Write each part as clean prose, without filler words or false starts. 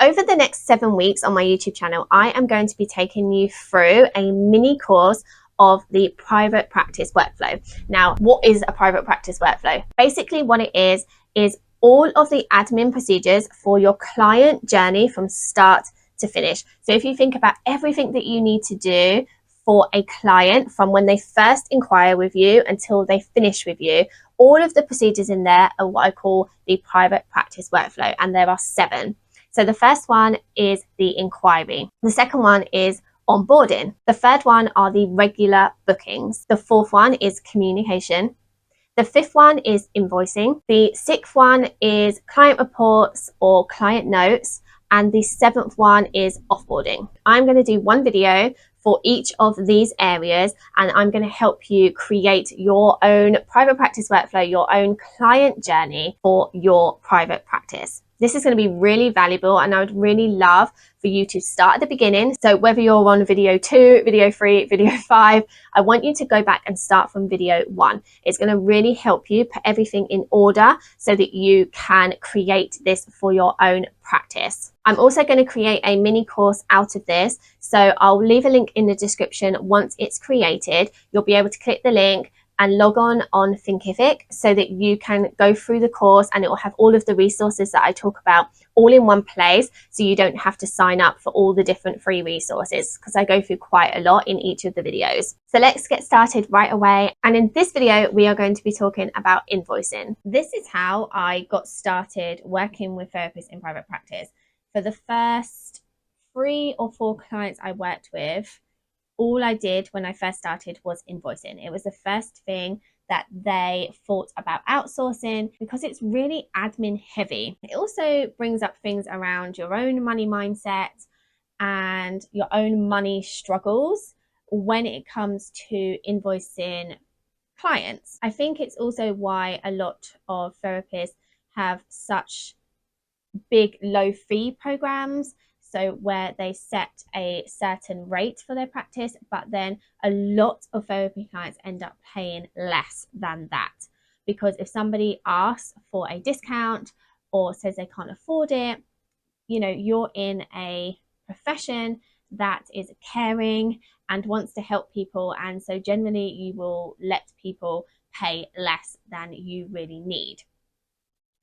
over the next 7 weeks on my YouTube channel, I am going to be taking you through a mini course of the private practice workflow. Now, what is a private practice workflow? Basically, what it is all of the admin procedures for your client journey from start to finish. So if you think about everything that you need to do for a client from when they first inquire with you until they finish with you, all of the procedures in there are what I call the private practice workflow, and there are 7. So the first one is the inquiry. The second one is onboarding. The third one are the regular bookings. The fourth one is communication. The fifth one is invoicing. The sixth one is client reports or client notes. And the seventh one is offboarding. I'm going to do one video for each of these areas, and I'm going to help you create your own private practice workflow, your own client journey for your private practice. This is going to be really valuable, and I would really love for you to start at the beginning. So whether you're on video 2, video 3, video 5, I want you to go back and start from video 1. It's going to really help you put everything in order so that you can create this for your own practice. I'm also going to create a mini course out of this. So I'll leave a link in the description. Once it's created, you'll be able to click the link and log on Thinkific so that you can go through the course, and it will have all of the resources that I talk about all in one place, so you don't have to sign up for all the different free resources, because I go through quite a lot in each of the videos. So let's get started right away. And in this video, we are going to be talking about invoicing. This is how I got started working with therapists in private practice. For the first 3 or 4 clients I worked with, all I did when I first started was invoicing. It was the first thing that they thought about outsourcing because it's really admin heavy. It also brings up things around your own money mindset and your own money struggles when it comes to invoicing clients. I think it's also why a lot of therapists have such big low fee programs. So where they set a certain rate for their practice, but then a lot of therapy clients end up paying less than that. Because if somebody asks for a discount or says they can't afford it, you know, you're in a profession that is caring and wants to help people. And so generally you will let people pay less than you really need.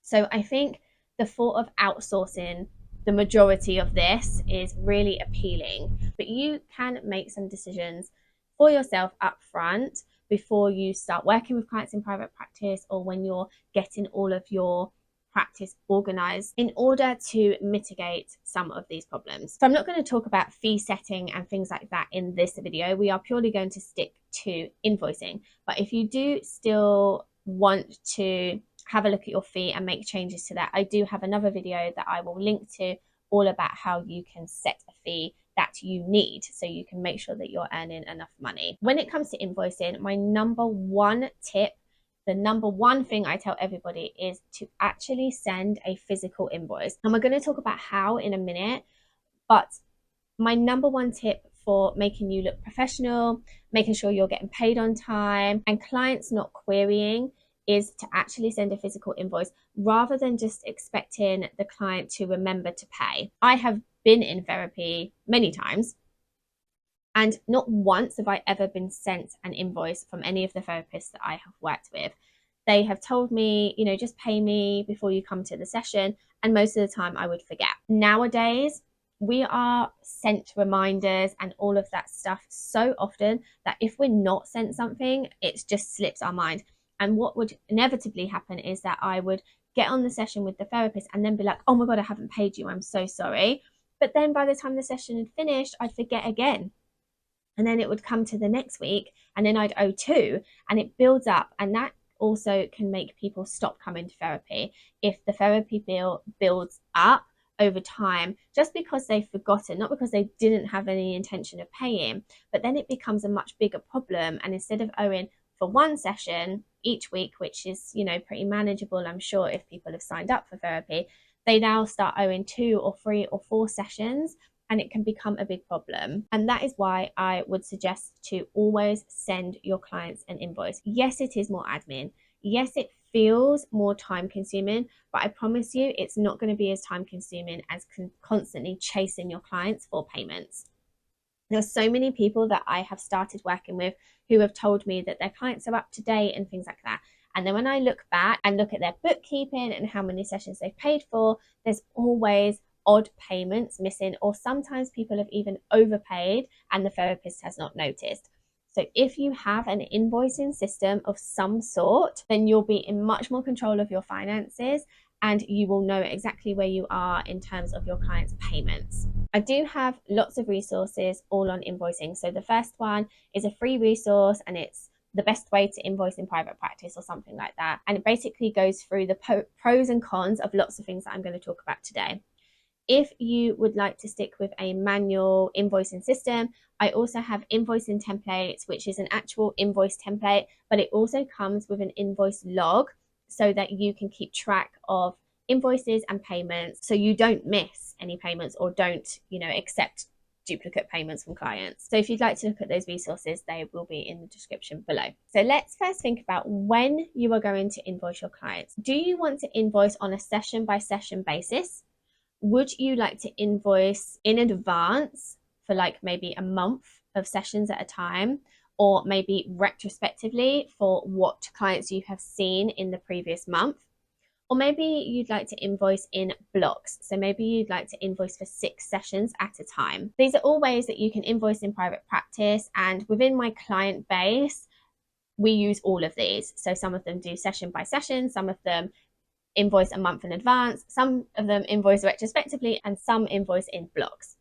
So I think the thought of outsourcing the majority of this is really appealing, but you can make some decisions for yourself up front before you start working with clients in private practice, or when you're getting all of your practice organized, in order to mitigate some of these problems. So I'm not going to talk about fee setting and things like that in this video. We are purely going to stick to invoicing. But if you do still want to have a look at your fee and make changes to that, I do have another video that I will link to, all about how you can set a fee that you need so you can make sure that you're earning enough money. When it comes to invoicing, my number one tip, the number one thing I tell everybody, is to actually send a physical invoice. And we're going to talk about how in a minute, but my number one tip for making you look professional, making sure you're getting paid on time, and clients not querying, is to actually send a physical invoice rather than just expecting the client to remember to pay. I have been in therapy many times, and not once have I ever been sent an invoice from any of the therapists that I have worked with. They have told me, you know, just pay me before you come to the session, and most of the time I would forget. Nowadays, we are sent reminders and all of that stuff so often that if we're not sent something, it just slips our mind. And what would inevitably happen is that I would get on the session with the therapist and then be like, oh my God, I haven't paid you. I'm so sorry. But then by the time the session had finished, I'd forget again. And then it would come to the next week and then I'd owe 2, and it builds up. And that also can make people stop coming to therapy if the therapy bill builds up over time, just because they've forgotten, not because they didn't have any intention of paying. But then it becomes a much bigger problem. And instead of owing for one session each week, which is, you know, pretty manageable, I'm sure, if people have signed up for therapy, they now start owing 2 or 3 or 4 sessions, and it can become a big problem. And that is why I would suggest to always send your clients an invoice. Yes, it is more admin. Yes, it feels more time consuming, but I promise you it's not going to be as time consuming as constantly chasing your clients for payments. There's so many people that I have started working with who have told me that their clients are up to date and things like that. And then when I look back and look at their bookkeeping and how many sessions they've paid for, there's always odd payments missing, or sometimes people have even overpaid and the therapist has not noticed. So if you have an invoicing system of some sort, then you'll be in much more control of your finances and you will know exactly where you are in terms of your clients' payments. I do have lots of resources all on invoicing. So the first one is a free resource and it's the best way to invoice in private practice or something like that. And it basically goes through the pros and cons of lots of things that I'm going to talk about today. If you would like to stick with a manual invoicing system, I also have invoicing templates, which is an actual invoice template, but it also comes with an invoice log so that you can keep track of invoices and payments so you don't miss any payments or don't, accept duplicate payments from clients. So if you'd like to look at those resources, they will be in the description below. So let's first think about when you are going to invoice your clients. Do you want to invoice on a session by session basis? Would you like to invoice in advance for like maybe a month of sessions at a time, or maybe retrospectively for what clients you have seen in the previous month? Or maybe you'd like to invoice in blocks. So maybe you'd like to invoice for 6 sessions at a time. These are all ways that you can invoice in private practice, and within my client base, we use all of these. So some of them do session by session, some of them invoice a month in advance, some of them invoice retrospectively, and some invoice in blocks.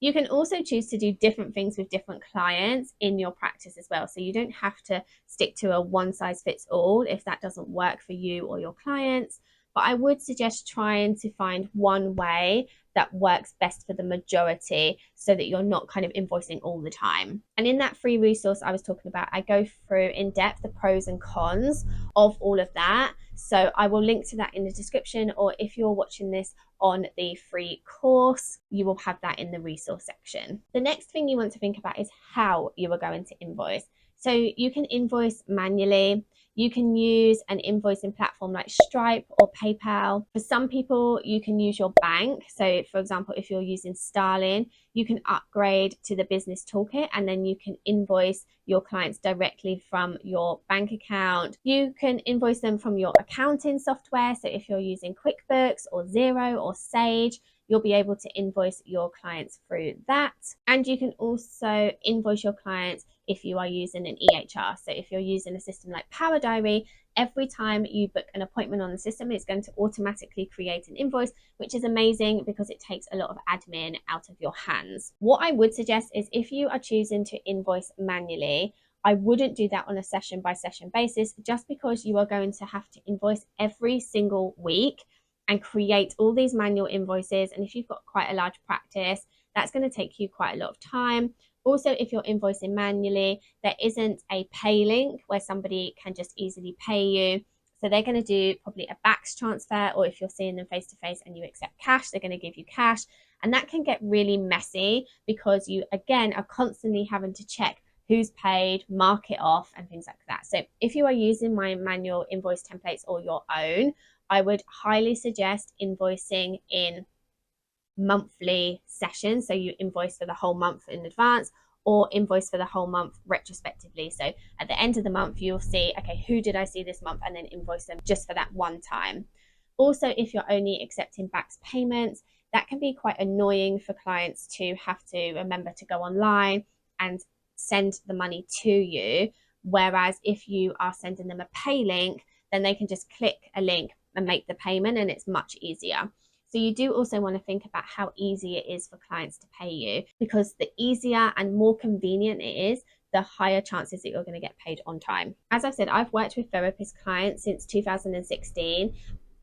You can also choose to do different things with different clients in your practice as well. So you don't have to stick to a one size fits all if that doesn't work for you or your clients. But I would suggest trying to find one way that works best for the majority so that you're not kind of invoicing all the time. And in that free resource I was talking about, I go through in depth the pros and cons of all of that. So I will link to that in the description, or if you're watching this on the free course, you will have that in the resource section. The next thing you want to think about is how you are going to invoice. So you can invoice manually. You can use an invoicing platform like Stripe or PayPal. For some people, you can use your bank. So for example, if you're using Starling, you can upgrade to the business toolkit and then you can invoice your clients directly from your bank account. You can invoice them from your accounting software. So if you're using QuickBooks or Xero or Sage, you'll be able to invoice your clients through that. And you can also invoice your clients if you are using an EHR. So if you're using a system like Power Diary, every time you book an appointment on the system, it's going to automatically create an invoice, which is amazing because it takes a lot of admin out of your hands. What I would suggest is if you are choosing to invoice manually, I wouldn't do that on a session by session basis, just because you are going to have to invoice every single week and create all these manual invoices. And if you've got quite a large practice, that's going to take you quite a lot of time. Also, if you're invoicing manually, there isn't a pay link where somebody can just easily pay you. So they're going to do probably a backs transfer, or if you're seeing them face to face and you accept cash, they're going to give you cash. And that can get really messy because you, again, are constantly having to check who's paid, mark it off, and things like that. So if you are using my manual invoice templates or your own, I would highly suggest invoicing in monthly sessions. So you invoice for the whole month in advance or invoice for the whole month retrospectively. So at the end of the month, you'll see, okay, who did I see this month, and then invoice them just for that one time. Also, if you're only accepting backs payments, that can be quite annoying for clients to have to remember to go online and send the money to you. Whereas if you are sending them a pay link, then they can just click a link and make the payment, and it's much easier. So you do also want to think about how easy it is for clients to pay you, because the easier and more convenient it is, the higher chances that you're going to get paid on time. As I've said, I've worked with therapist clients since 2016,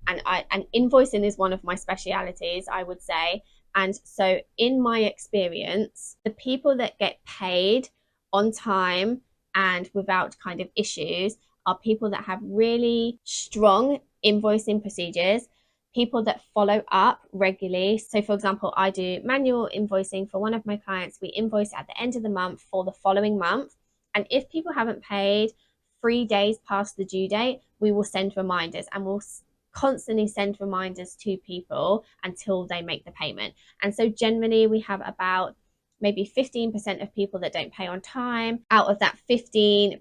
and invoicing is one of my specialities, I would say. And so in my experience, the people that get paid on time and without kind of issues are people that have really strong invoicing procedures, people that follow up regularly. So for example, I do manual invoicing for one of my clients. We invoice at the end of the month for the following month. And if people haven't paid 3 days past the due date, we will send reminders, and we'll constantly send reminders to people until they make the payment. And so generally we have about maybe 15% of people that don't pay on time. Out of that 15%,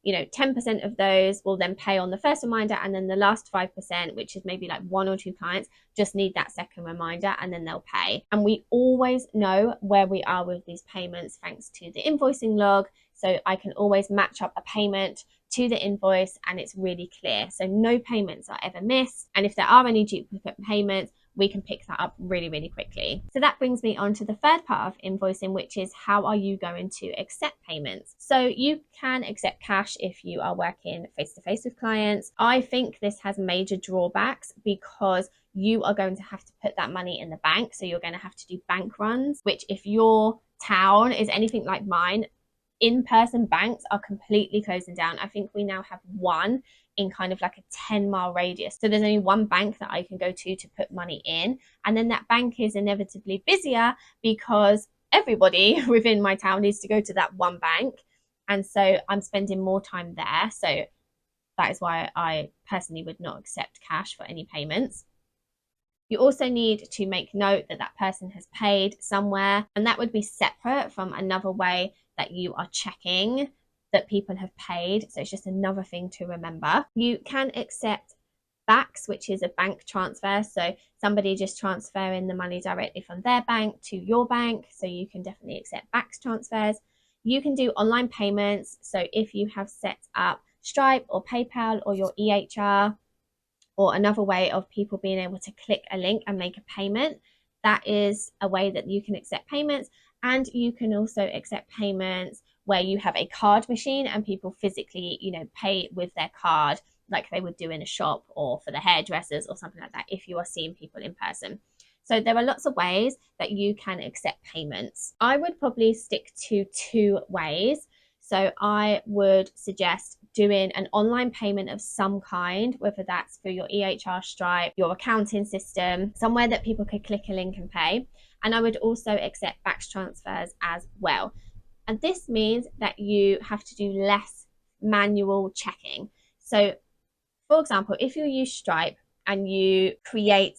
10% of those will then pay on the first reminder, and then the last 5%, which is maybe like 1 or 2 clients, just need that second reminder and then they'll pay. And we always know where we are with these payments thanks to the invoicing log. So I can always match up a payment to the invoice and it's really clear. So no payments are ever missed. And if there are any duplicate payments, we can pick that up really, really quickly. So that brings me on to the third part of invoicing, which is how are you going to accept payments? So you can accept cash if you are working face-to-face with clients. I think this has major drawbacks because you are going to have to put that money in the bank. So you're going to have to do bank runs, which if your town is anything like mine, in-person banks are completely closing down. I think we now have one in kind of like a 10-mile radius. So there's only one bank that I can go to put money in. And then that bank is inevitably busier because everybody within my town needs to go to that one bank. And so I'm spending more time there. So that is why I personally would not accept cash for any payments. You also need to make note that that person has paid somewhere, and that would be separate from another way that you are checking that people have paid. So it's just another thing to remember. You can accept backs, which is a bank transfer. So somebody just transferring the money directly from their bank to your bank. So you can definitely accept backs transfers. You can do online payments. So if you have set up Stripe or PayPal or your EHR, or another way of people being able to click a link and make a payment, that is a way that you can accept payments. And you can also accept payments where you have a card machine and people physically, pay with their card like they would do in a shop or for the hairdressers or something like that if you are seeing people in person. So there are lots of ways that you can accept payments. I would probably stick to 2 ways. So I would suggest doing an online payment of some kind, whether that's through your EHR, Stripe, your accounting system, somewhere that people could click a link and pay. And I would also accept backs transfers as well. And this means that you have to do less manual checking. So for example, if you use Stripe and you create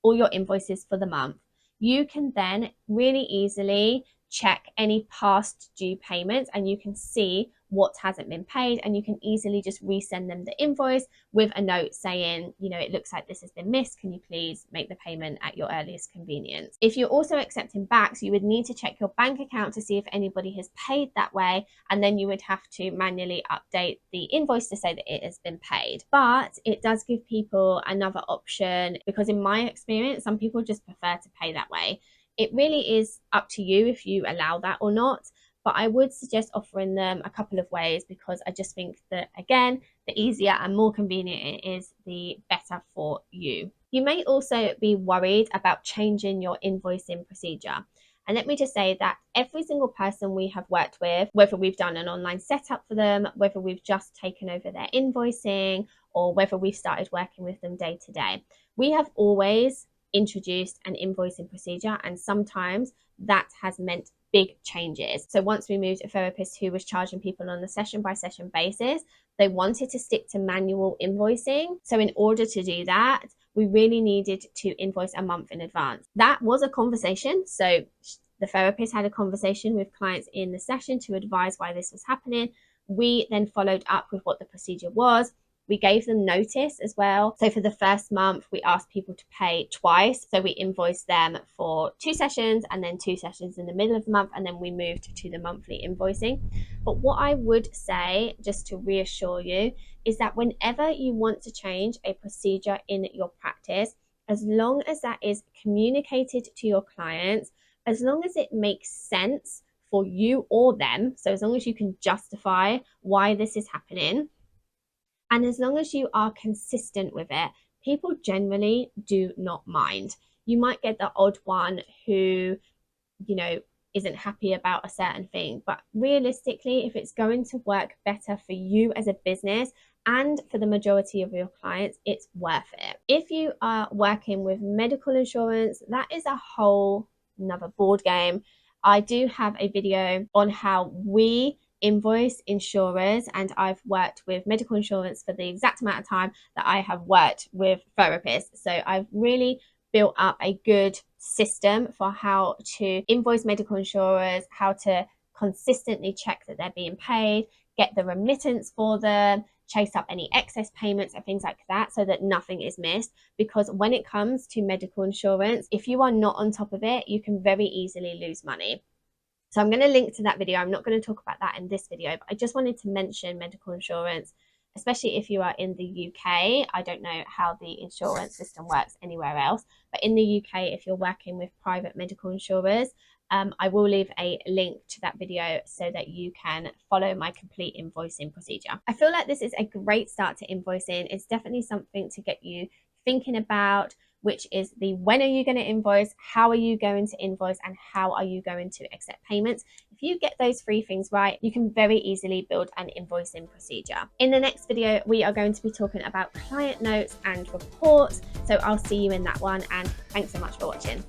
all your invoices for the month, you can then really easily check any past due payments and you can see what hasn't been paid, and you can easily just resend them the invoice with a note saying, it looks like this has been missed. Can you please make the payment at your earliest convenience? If you're also accepting backs, you would need to check your bank account to see if anybody has paid that way, and then you would have to manually update the invoice to say that it has been paid. But it does give people another option, because in my experience, some people just prefer to pay that way. It really is up to you if you allow that or not. But I would suggest offering them a couple of ways, because I just think that, again, the easier and more convenient it is, the better for you. You may also be worried about changing your invoicing procedure. And let me just say that every single person we have worked with, whether we've done an online setup for them, whether we've just taken over their invoicing, or whether we've started working with them day to day, we have always introduced an invoicing procedure, and sometimes that has meant big changes. So once we moved a therapist who was charging people on a session by session basis, they wanted to stick to manual invoicing. So in order to do that, we really needed to invoice a month in advance. That was a conversation. So the therapist had a conversation with clients in the session to advise why this was happening. We then followed up with what the procedure was. We gave them notice as well. So for the first month, we asked people to pay twice. So we invoiced them for 2 sessions and then 2 sessions in the middle of the month. And then we moved to the monthly invoicing. But what I would say, just to reassure you, is that whenever you want to change a procedure in your practice, as long as that is communicated to your clients, as long as it makes sense for you or them, so as long as you can justify why this is happening, and as long as you are consistent with it, people generally do not mind. You might get the odd one who, isn't happy about a certain thing, but realistically, if it's going to work better for you as a business and for the majority of your clients, it's worth it. If you are working with medical insurance, that is a whole another board game. I do have a video on how we invoice insurers, and I've worked with medical insurance for the exact amount of time that I have worked with therapists. So I've really built up a good system for how to invoice medical insurers, how to consistently check that they're being paid, get the remittance for them, chase up any excess payments and things like that so that nothing is missed. Because when it comes to medical insurance, if you are not on top of it, you can very easily lose money. So I'm going to link to that video. I'm not going to talk about that in this video, but I just wanted to mention medical insurance, especially if you are in the UK. I don't know how the insurance system works anywhere else, but in the UK, if you're working with private medical insurers, I will leave a link to that video so that you can follow my complete invoicing procedure. I feel like this is a great start to invoicing. It's definitely something to get you thinking about, which is the when are you going to invoice, how are you going to invoice, and how are you going to accept payments. If you get those three things right, you can very easily build an invoicing procedure. In the next video, we are going to be talking about client notes and reports. So I'll see you in that one, and thanks so much for watching.